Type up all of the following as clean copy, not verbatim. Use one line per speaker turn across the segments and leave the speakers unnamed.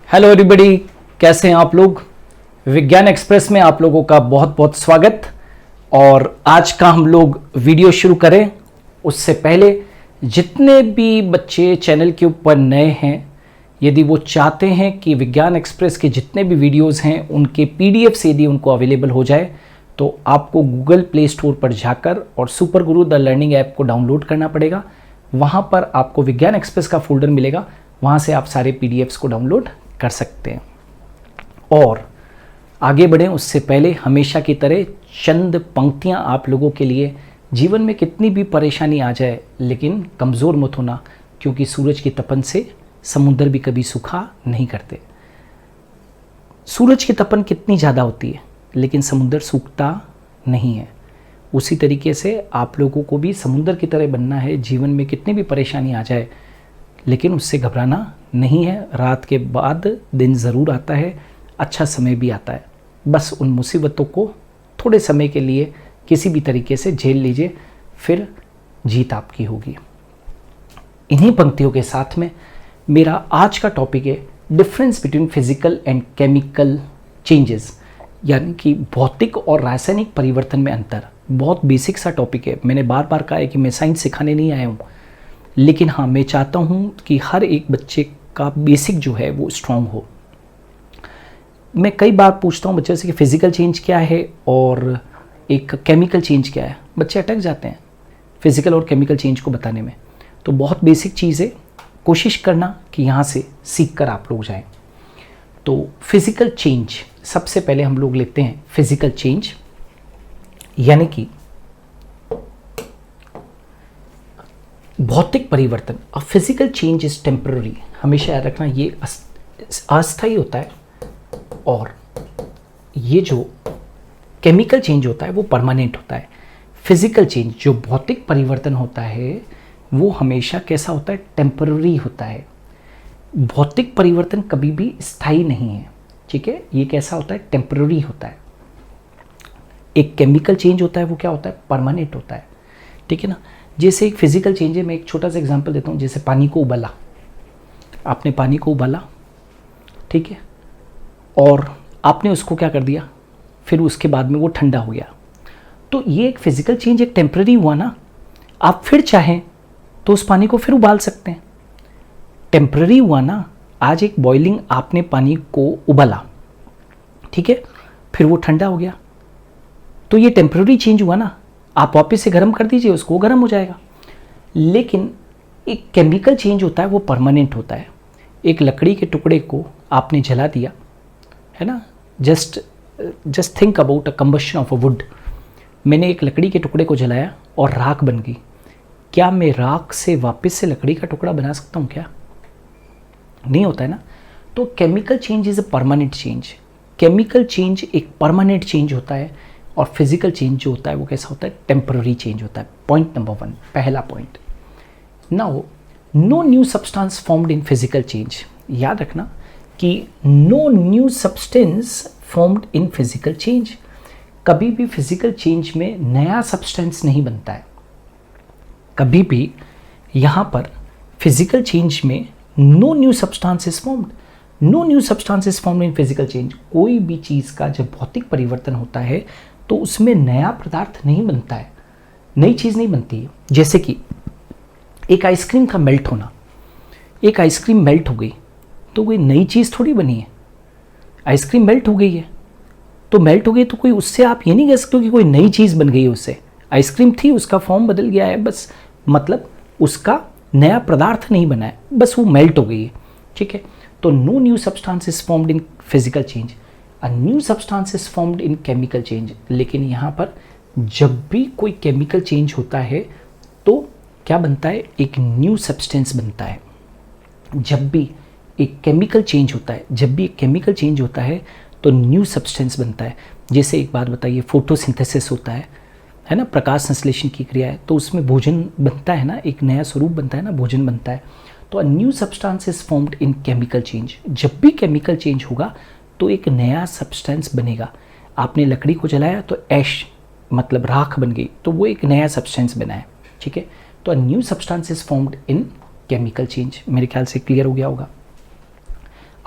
Hello everybody, कैसे हैं आप लोग। विज्ञान एक्सप्रेस में आप लोगों का बहुत बहुत स्वागत। और आज का हम लोग वीडियो शुरू करें उससे पहले जितने भी बच्चे चैनल के ऊपर नए हैं, यदि वो चाहते हैं कि विज्ञान एक्सप्रेस के जितने भी वीडियोस हैं उनके पीडीएफ यदि उनको अवेलेबल हो जाए तो आपको गूगल प्ले स्टोर पर जाकर और super Guru the learning app को डाउनलोड करना पड़ेगा। वहाँ पर आपको विज्ञान एक्सप्रेस का फोल्डर मिलेगा, वहाँ से आप सारे पीडीएफ्स को डाउनलोड कर सकते हैं। और आगे बढ़ें उससे पहले हमेशा की तरह चंद पंक्तियां आप लोगों के लिए। जीवन में कितनी भी परेशानी आ जाए लेकिन कमज़ोर मत होना, क्योंकि सूरज की तपन से समुद्र भी कभी सूखा नहीं करते। सूरज की तपन कितनी ज़्यादा होती है लेकिन समुद्र सूखता नहीं है। उसी तरीके से आप लोगों को भी समुद्र की तरह बनना है। जीवन में कितनी भी परेशानी आ जाए लेकिन उससे घबराना नहीं है। रात के बाद दिन ज़रूर आता है, अच्छा समय भी आता है। बस उन मुसीबतों को थोड़े समय के लिए किसी भी तरीके से झेल लीजिए, फिर जीत आपकी होगी। इन्हीं पंक्तियों के साथ में मेरा आज का टॉपिक है difference between physical and chemical changes, यानी कि भौतिक और रासायनिक परिवर्तन में अंतर। बहुत बेसिक सा टॉपिक है। मैंने बार बार कहा है कि मैं साइंस सिखाने नहीं आया हूँ, लेकिन हाँ, मैं चाहता हूँ कि हर एक बच्चे का बेसिक जो है वो स्ट्रांग हो। मैं कई बार पूछता हूँ बच्चे से कि फिजिकल चेंज क्या है और एक केमिकल चेंज क्या है। बच्चे अटक जाते हैं फिजिकल और केमिकल चेंज को बताने में। तो बहुत बेसिक चीज़ है, कोशिश करना कि यहाँ से सीख कर आप लोग जाएं। तो फिजिकल चेंज, सबसे पहले हम लोग लेते हैं फिजिकल चेंज, यानी कि भौतिक परिवर्तन। A physical change is temporary. हमेशा याद रखना, ये अस्थायी होता है, और ये जो केमिकल चेंज होता है वो परमानेंट होता है। फिजिकल चेंज, जो भौतिक परिवर्तन होता है, वो हमेशा कैसा होता है? टेम्पररी होता है। भौतिक परिवर्तन कभी भी स्थायी नहीं है, ठीक है। ये कैसा होता है? टेम्पररी होता है। एक केमिकल चेंज होता है, वो क्या होता है? परमानेंट होता है, ठीक है ना। जैसे एक फिजिकल चेंज है, मैं एक छोटा सा एग्जांपल देता हूँ। जैसे पानी को उबाला, आपने पानी को उबाला, ठीक है, और आपने उसको क्या कर दिया, फिर उसके बाद में वो ठंडा हो गया। तो ये एक फिजिकल चेंज, एक टेम्पररी हुआ ना। आप फिर चाहें तो उस पानी को फिर उबाल सकते हैं। टेम्पररी हुआ ना। आज एक बॉइलिंग, आपने पानी को उबाला, ठीक है, फिर वो ठंडा हो गया, तो ये टेम्पररी चेंज हुआ ना। आप वापस से गर्म कर दीजिए उसको, गर्म हो जाएगा। लेकिन एक केमिकल चेंज होता है, वो परमानेंट होता है। एक लकड़ी के टुकड़े को आपने जला दिया, है ना। Just think about a combustion of a would. मैंने एक लकड़ी के टुकड़े को जलाया और राख बन गई। क्या मैं राख से वापस से लकड़ी का टुकड़ा बना सकता हूँ? क्या नहीं होता है ना। तो chemical change is a permanent change. Chemical change एक परमानेंट चेंज होता है, और फिजिकल चेंज जो होता है वो कैसा होता है? टेम्पररी चेंज होता है। पॉइंट नंबर 1, पहला point. Now, no new substance formed in physical change. याद रखना कि no new substance formed in physical change. कभी भी फिजिकल चेंज में नया सब्सटेंस नहीं बनता है। कभी भी यहाँ पर फिजिकल चेंज में no new substance is formed. No new substance is formed in physical change. कोई भी चीज़ का जब भौतिक परिवर्तन होता है तो उसमें नया पदार्थ नहीं बनता है, नई चीज़ नहीं बनती है। जैसे कि एक आइसक्रीम का मेल्ट होना। एक आइसक्रीम मेल्ट हो गई तो कोई नई चीज़ थोड़ी बनी है। आइसक्रीम मेल्ट हो गई है तो मेल्ट हो गई, तो कोई उससे आप ये नहीं कह सकते कि कोई नई चीज़ बन गई है उससे। आइसक्रीम थी, उसका फॉर्म बदल गया है, बस मतलब उसका नया पदार्थ नहीं बना है, बस वो मेल्ट हो गई है, ठीक है। तो no new substance is formed in physical change, a new substance is formed in chemical change. लेकिन यहाँ पर जब भी कोई केमिकल चेंज होता है तो क्या बनता है? एक न्यू सब्सटेंस बनता है। जब भी एक केमिकल चेंज होता है, जब भी एक केमिकल चेंज होता है तो न्यू सब्सटेंस बनता है। जैसे एक बात बताइए, फोटोसिंथेसिस होता है ना, प्रकाश संश्लेषण की क्रिया है, तो उसमें भोजन बनता है ना, एक नया स्वरूप बनता है ना, भोजन बनता है। तो अ new substance is formed in chemical change. जब भी केमिकल चेंज होगा तो एक नया सब्सटेंस बनेगा। आपने लकड़ी को जलाया तो ऐश मतलब राख बन गई, तो वो एक नया सब्सटेंस बना है, ठीक है। तो अ new substance is formed in chemical change. मेरे ख्याल से क्लियर हो गया होगा।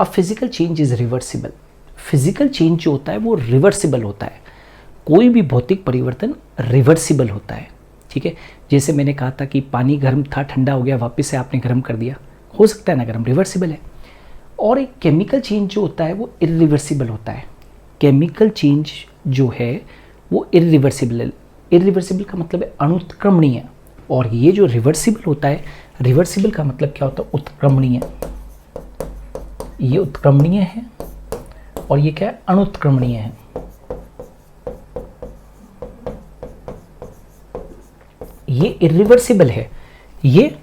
अब physical change is reversible. Physical change जो होता है वो रिवर्सिबल होता है। कोई भी भौतिक परिवर्तन रिवर्सिबल होता है, ठीक है। जैसे मैंने कहा था कि पानी गर्म था, ठंडा हो गया, वापस से आपने गर्म कर दिया, हो सकता है ना गर्म, रिवर्सिबल है। और एक केमिकल चेंज जो होता है वो इरिवर्सिबल होता है। केमिकल चेंज जो है वो इरिवर्सिबल है। इरिवर्सिबल का मतलब है अनुत्क्रमणीय, और ये जो रिवर्सिबल होता है, रिवर्सिबल का मतलब क्या होता है, उत्क्रमणीय। ये उत्क्रमणीय है और ये क्या है, अनुत्क्रमणीय है। ये इरिवर्सिबल है, ये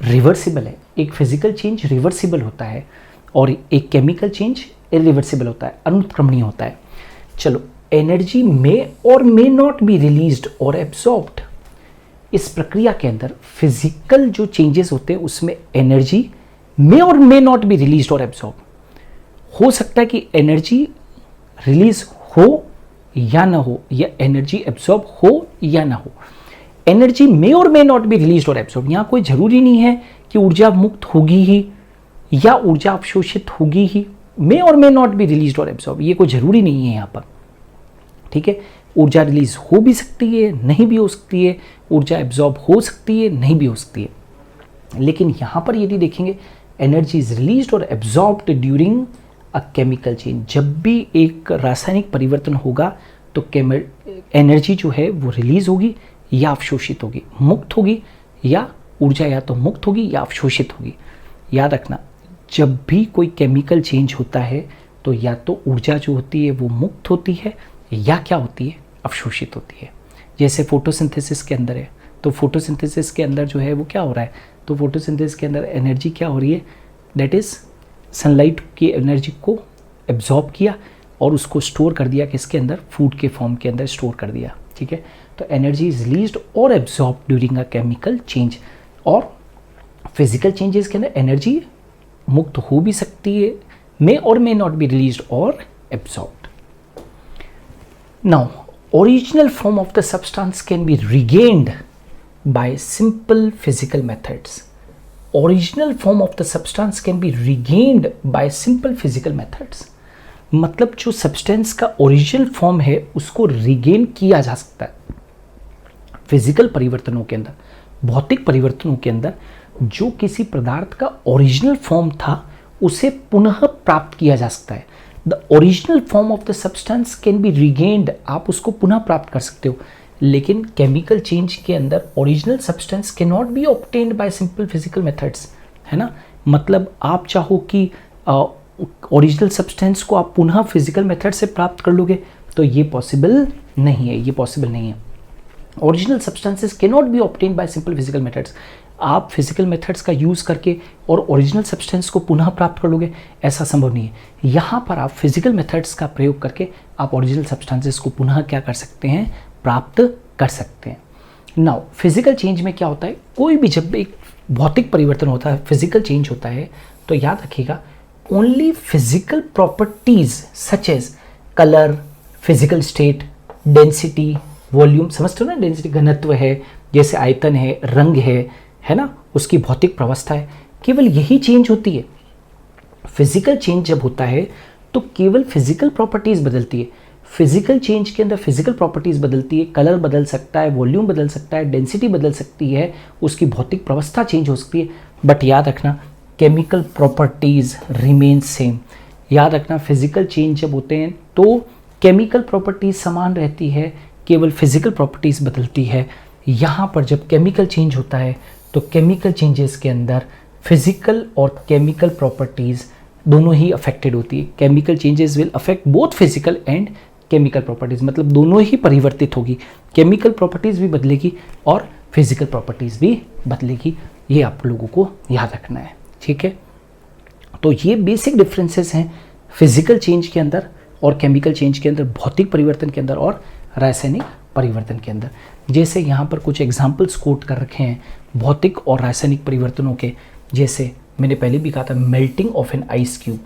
रिवर्सिबल है। एक फिजिकल चेंज रिवर्सिबल होता है और एक केमिकल चेंज इरिवर्सिबल होता है, अनुत्क्रमणीय होता है। चलो, एनर्जी मे और मे नॉट बी रिलीज्ड और एब्सॉर्ब्ड। इस प्रक्रिया के अंदर फिजिकल जो चेंजेस होते हैं उसमें एनर्जी मे और मे नॉट बी रिलीज्ड और एब्सॉर्ब। हो सकता है कि एनर्जी रिलीज हो या ना हो, या एनर्जी एब्सॉर्ब हो या ना हो। एनर्जी मे और मे नॉट बी रिलीज्ड और एब्सॉर्ब, यहाँ कोई जरूरी नहीं है कि ऊर्जा मुक्त होगी ही या ऊर्जा अवशोषित होगी ही। मे और मे नॉट बी रिलीज्ड और एब्सॉर्ब, ये कोई जरूरी नहीं है यहाँ पर, ठीक है। ऊर्जा रिलीज हो भी सकती है, नहीं भी हो सकती है, ऊर्जा एब्सॉर्ब हो सकती है, नहीं भी हो सकती है। लेकिन यहाँ पर यदि देखेंगे, एनर्जी इज रिलीज्ड और absorbed during a chemical change. जब भी एक रासायनिक परिवर्तन होगा तो एनर्जी जो है वो रिलीज होगी या अवशोषित होगी, मुक्त होगी, या ऊर्जा या तो मुक्त होगी या अवशोषित होगी। याद रखना, जब भी कोई केमिकल चेंज होता है तो या तो ऊर्जा जो होती है वो मुक्त होती है या क्या होती है, अवशोषित होती है। जैसे फोटोसिंथेसिस के अंदर है, तो फोटोसिंथेसिस के अंदर जो है वो क्या हो रहा है, तो फोटोसिंथेसिस के अंदर एनर्जी क्या हो रही है, दैट इज सनलाइट की एनर्जी को एब्जॉर्ब किया और उसको स्टोर कर दिया किसके अंदर, फूड के फॉर्म के अंदर स्टोर कर दिया, ठीक है। तो एनर्जी इज रिलीज्ड और absorb during a chemical change. और फिजिकल चेंजेस के अंदर एनर्जी मुक्त हो भी सकती है, मे और मे नॉट बी रिलीज्ड और absorbed. Now, original form of the substance can be regained bye simple physical methods. Original form of the substance can be regained bye simple physical methods, मतलब जो substance का original form है उसको regain किया जा सकता है फिजिकल परिवर्तनों के अंदर, भौतिक परिवर्तनों के अंदर। जो किसी पदार्थ का ओरिजिनल फॉर्म था उसे पुनः प्राप्त किया जा सकता है। The original form of the substance can be regained, आप उसको पुनः प्राप्त कर सकते हो। लेकिन केमिकल चेंज के अंदर original substance can not be obtained by simple physical methods, है ना। मतलब आप चाहो कि ओरिजिनल सब्सटेंस को आप पुनः फिजिकल मेथड से प्राप्त कर लोगे तो ये पॉसिबल नहीं है, ये पॉसिबल नहीं है। Original substances can not be obtained by simple physical methods. आप फिजिकल मेथड्स का यूज़ करके और ओरिजिनल सब्सटेंस को पुनः प्राप्त कर लोगे, ऐसा संभव नहीं है। यहाँ पर आप फिजिकल मेथड्स का प्रयोग करके आप ओरिजिनल सब्सटेंसेस को पुनः क्या कर सकते हैं, प्राप्त कर सकते हैं। नाउ, फिजिकल चेंज में क्या होता है, कोई भी जब एक भौतिक परिवर्तन होता है, फिजिकल चेंज होता है, तो याद रखिएगा only physical properties such as colour, physical state, density, volume, समझते हो ना, डेंसिटी घनत्व है, जैसे आयतन है, रंग है ना, उसकी भौतिक प्रवस्था है, केवल यही चेंज होती है। फिजिकल चेंज जब होता है तो केवल फिजिकल प्रॉपर्टीज बदलती है। फिजिकल चेंज के अंदर फिजिकल प्रॉपर्टीज बदलती है, कलर बदल सकता है, वॉल्यूम बदल सकता है, डेंसिटी बदल सकती है, उसकी भौतिक प्रवस्था चेंज हो सकती है, बट याद रखना केमिकल प्रॉपर्टीज रिमेन सेम। याद रखना, फिजिकल चेंज जब होते हैं तो केमिकल प्रॉपर्टीज समान रहती है, केवल फिजिकल प्रॉपर्टीज बदलती है। यहाँ पर जब केमिकल चेंज होता है तो केमिकल चेंजेस के अंदर फिजिकल और केमिकल प्रॉपर्टीज दोनों ही अफेक्टेड होती है। Chemical changes will affect both physical and chemical properties, मतलब दोनों ही परिवर्तित होगी, केमिकल प्रॉपर्टीज भी बदलेगी और फिजिकल प्रॉपर्टीज भी बदलेगी। ये आप लोगों को याद रखना है, ठीक है। तो ये बेसिक डिफरेंसेस हैं फिजिकल चेंज के अंदर और केमिकल चेंज के अंदर, भौतिक परिवर्तन के अंदर और रासायनिक परिवर्तन के अंदर। जैसे यहाँ पर कुछ एग्जाम्पल्स कोट कर रखे हैं भौतिक और रासायनिक परिवर्तनों के। जैसे मैंने पहले भी कहा था, melting of an ice cube,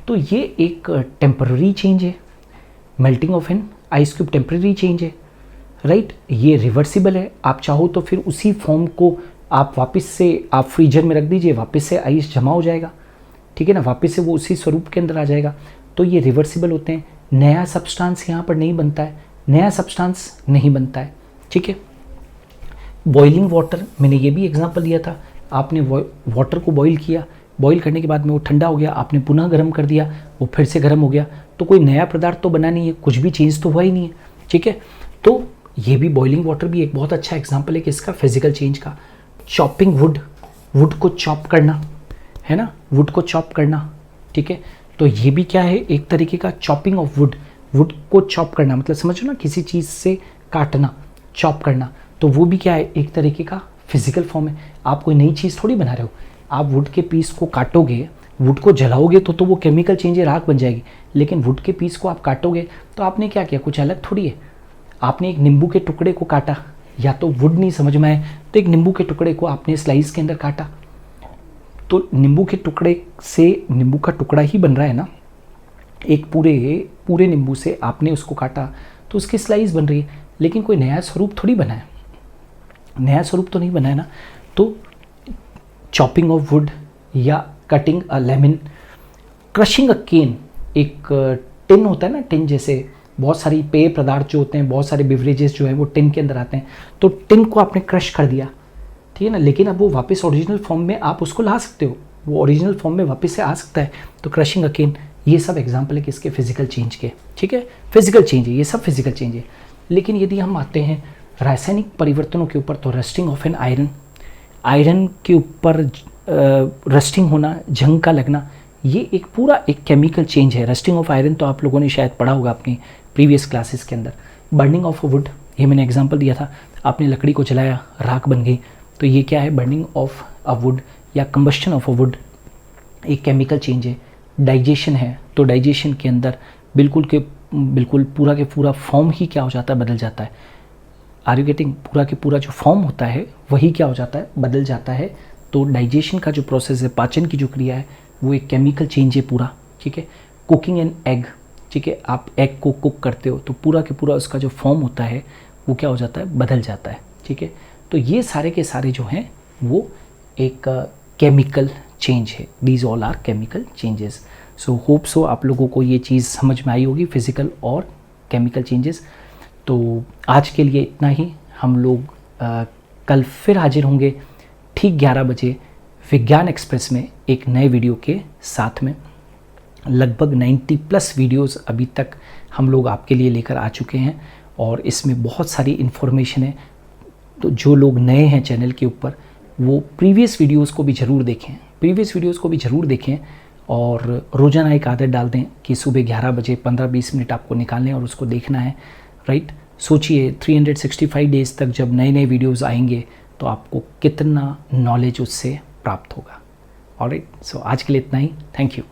तो ये एक टेम्पररी चेंज है। Melting of an ice cube temporary change है, राइट। ये रिवर्सिबल है, आप चाहो तो फिर उसी फॉर्म को आप वापस से आप फ्रीजर में रख दीजिए, वापस से आइस जमा हो जाएगा, ठीक है ना, वापस से वो उसी स्वरूप के अंदर आ जाएगा। तो ये रिवर्सिबल होते हैं। नया सब्सटेंस यहाँ पर नहीं बनता है, नया सब्सटेंस नहीं बनता है, ठीक है। बॉइलिंग वाटर, मैंने ये भी एग्जांपल दिया था, आपने वाटर को बॉईल किया, बॉईल करने के बाद में वो ठंडा हो गया, आपने पुनः गर्म कर दिया, वो फिर से गर्म हो गया, तो कोई नया पदार्थ तो बना नहीं है, कुछ भी चेंज तो हुआ ही नहीं है, ठीक है। तो ये भी बॉइलिंग वाटर भी एक बहुत अच्छा एग्जांपल है कि इसका फिजिकल चेंज का। चॉपिंग वुड, वुड को चॉप करना, है ना, वुड को चॉप करना, ठीक है। तो ये भी क्या है, एक तरीके का चॉपिंग ऑफ वुड, वुड को चॉप करना, मतलब समझो ना, किसी चीज़ से काटना, चॉप करना, तो वो भी क्या है, एक तरीके का फिजिकल फॉर्म है। आप कोई नई चीज़ थोड़ी बना रहे हो, आप वुड के पीस को काटोगे, वुड को जलाओगे तो वो केमिकल चेंज है, राख बन जाएगी। लेकिन वुड के पीस को आप काटोगे तो आपने क्या किया, कुछ अलग थोड़ी है। आपने एक नींबू के टुकड़े को काटा, या तो वुड नहीं समझ में आए तो एक नींबू के टुकड़े को आपने स्लाइस के अंदर काटा, तो नींबू के टुकड़े से नींबू का टुकड़ा ही बन रहा है ना, एक पूरे नींबू से आपने उसको काटा तो उसकी स्लाइस बन रही है, लेकिन कोई नया स्वरूप थोड़ी बना है, नया स्वरूप तो नहीं बना है ना। तो चॉपिंग ऑफ वुड या कटिंग अ लेमन, क्रशिंग अ केन, एक टिन होता है ना, टिन जैसे बहुत सारी पेय पदार्थ जो होते हैं, बहुत सारे बिवरेजेस जो है वो टिन के अंदर आते हैं, तो टिन को आपने क्रश कर दिया, ठीक है ना, लेकिन अब वो वापस ओरिजिनल फॉर्म में आप उसको ला सकते हो, वो ओरिजिनल फॉर्म में वापस से आ सकता है, तो क्रशिंग अ केन, ये सब एग्जाम्पल है किसके, फिजिकल चेंज के, ठीक है। फिजिकल चेंज है, ये सब फिजिकल चेंज है। लेकिन यदि हम आते हैं रासायनिक परिवर्तनों के ऊपर, तो rusting of an iron, iron के ऊपर रस्टिंग होना, जंग का लगना, ये एक पूरा एक केमिकल चेंज है। रस्टिंग ऑफ आयरन तो आप लोगों ने शायद पढ़ा होगा अपनी प्रीवियस क्लासेस के अंदर। बर्निंग ऑफ वुड, ये मैंने एग्जांपल दिया था, आपने लकड़ी को जलाया, राख बन गई, तो ये क्या है, बर्निंग ऑफ अ वुड या कंबस्शन ऑफ अ वुड, एक केमिकल चेंज है। डाइजेशन है, तो डाइजेशन के अंदर बिल्कुल पूरा के पूरा फॉर्म ही क्या हो जाता है, बदल जाता है। आर यू गेटिंग, पूरा के पूरा जो फॉर्म होता है वही क्या हो जाता है, बदल जाता है। तो डाइजेशन का जो प्रोसेस है, पाचन की जो क्रिया है, वो एक केमिकल चेंज है पूरा, ठीक है। कुकिंग एन एग, ठीक है, आप एग को कुक करते हो तो पूरा के पूरा उसका जो फॉर्म होता है वो क्या हो जाता है, बदल जाता है, ठीक है। तो ये सारे के सारे जो हैं वो एक केमिकल चेंज है, these all are chemical changes. So hope so आप लोगों को ये चीज़ समझ में आई होगी, फिजिकल और केमिकल चेंजेस। तो आज के लिए इतना ही, हम लोग कल फिर हाजिर होंगे ठीक 11 बजे विज्ञान एक्सप्रेस में एक नए वीडियो के साथ में। लगभग 90+ वीडियोस अभी तक हम लोग आपके लिए लेकर आ चुके हैं और इसमें बहुत सारी इन्फॉर्मेशन है। तो जो लोग नए हैं चैनल के ऊपर, वो प्रीवियस वीडियोस को भी ज़रूर देखें, और रोज़ाना एक आदत डाल दें कि सुबह 11 बजे 15-20 मिनट आपको निकालने और उसको देखना है, राइट। सोचिए 365 डेज़ तक जब नए नए वीडियोज़ आएंगे तो आपको कितना नॉलेज उससे प्राप्त होगा। ऑलराइट, सो आज के लिए इतना ही, थैंक यू।